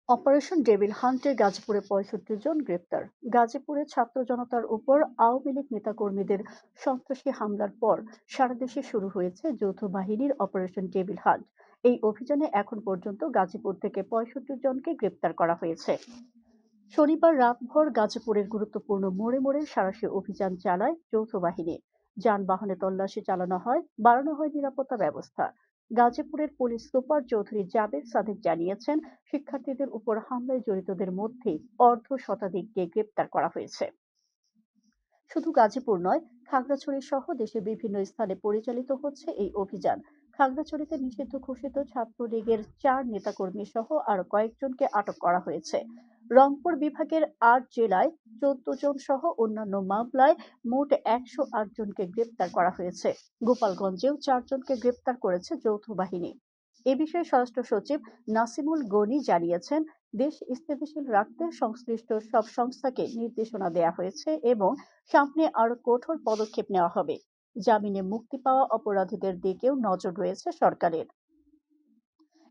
Operation devil হান্টে গাজীপুরে ৬৫ জন গ্রেপ্তার। গাজীপুরে ছাত্র জনতার উপর আওয়ামী লীগ নেতাকর্মীদের সন্ত্রাসী হামলার পর সারা দেশে শুরু হয়েছে যৌথ বাহিনীর অপারেশন ডেভিল হান্ট। এই অভিযানে এখন পর্যন্ত গাজীপুর থেকে ৬৫ জনকে গ্রেপ্তার করা হয়েছে। শনিবার রাতভর গাজীপুরের গুরুত্বপূর্ণ মোড়ে মোড়ে সাঁড়াশি অভিযান চালায় যৌথ বাহিনী। যানবাহনে তল্লাশি চালানো হয়, বাড়ানো হয় নিরাপত্তা ব্যবস্থা। গাজীপুরের পুলিশ সুপার চৌধুরী জাবের সাদেক জানিয়েছেন, শিক্ষার্থীদের উপর হামলায় জড়িতদের মধ্যে অর্ধ শতাধিককে গ্রেপ্তার করা হয়েছে। শুধু গাজীপুর নয়, খাগড়াছড়ি সহ দেশের বিভিন্ন স্থানে পরিচালিত হচ্ছে এই অভিযান। খাগড়াছড়িতে নিষিদ্ধ ঘোষিত ছাত্রলীগের ৪ নেতাকর্মী সহ আরো কয়েকজনকে আটক করা হয়েছে। রংপুর বিভাগের ৮ জেলায় ১৪ জন সহ অন্যান্য মামলায় মোট ১০৮ জনকে গ্রেপ্তার করা হয়েছে। গোপালগঞ্জেও ৪ জনকে গ্রেপ্তার করেছে যৌথ বাহিনী। এ বিষয়ে স্বরাষ্ট্র সচিব নাসিমুল গনি জানিয়েছেন, দেশ স্থিতিশীল রাখতে সংশ্লিষ্ট সব সংস্থাকে নির্দেশনা দেওয়া হয়েছে এবং সামনে আরো কঠোর পদক্ষেপ নেওয়া হবে। জামিনে মুক্তি পাওয়া অপরাধীদের দিকেও নজর রয়েছে সরকারের।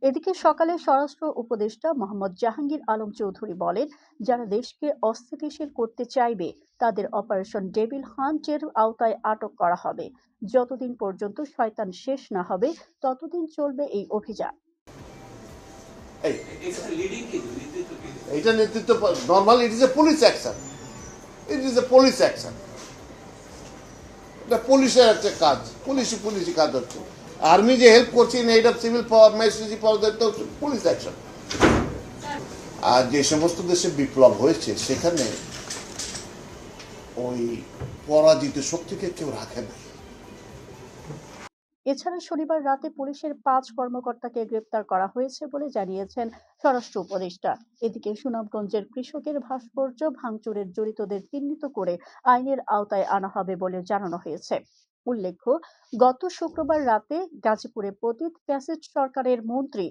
এদিকে সকালে স্বরাষ্ট্র উপদেষ্টা মোহাম্মদ জাহাঙ্গীর আলম চৌধুরী বলেন, যারা দেশকে অস্থিতিশীল করতে চাইবে তাদের অপারেশন ডেভিল হান্টের আওতায় আটক করা হবে। যতদিন পর্যন্ত শয়তান শেষ না হবে ততদিন চলবে এই অভিযান। এটা নেতৃত্ব normal, it is a police action, it is a police action. এটা পুলিশের একটা কাজ, পুলিশি কাজ হচ্ছে। আর্মি যে হেল্প করছে না, এটা সিভিল পাওয়ার, ম্যাজিস্ট্রেসি পাওয়ার, এটা হচ্ছে পুলিশ অ্যাকশন। আর যে সমস্ত দেশে বিপ্লব হয়েছে সেখানে ওই পরাজিত শক্তিকে কেউ রাখে না। এছাড়া শনিবার রাতে পুলিশের ৫ কর্মকর্তাকে গ্রেপ্তার করা হয়েছে বলে জানিয়েছেন স্বরাষ্ট্র উপদেষ্টা। এদিকে সুনামগঞ্জের কৃষকের ভাস্কর্য ভাঙচুরের জড়িতদের চিহ্নিত করে আইনের আওতায় আনা হবে বলে জানানো হয়েছে। উল্লেখ্য, গত শুক্রবার রাতে গাজীপুরে পতিত ফ্যাসিস্ট সরকারের মন্ত্রী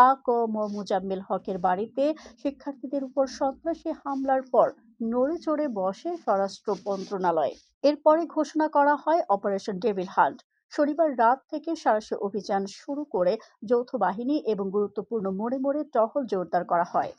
আ ক ম মুজাম্মেল হকের বাড়িতে শিক্ষার্থীদের উপর সন্ত্রাসী হামলার পর নড়ে চড়ে বসে স্বরাষ্ট্র মন্ত্রণালয়। এরপরে ঘোষণা করা হয় অপারেশন ডেভিল হান্ট। শনিবার রাত থেকে সাঁড়াশি অভিযান শুরু করে যৌথ বাহিনী এবং গুরুত্বপূর্ণ মোড়ে মোড়ে টহল জোরদার করা হয়।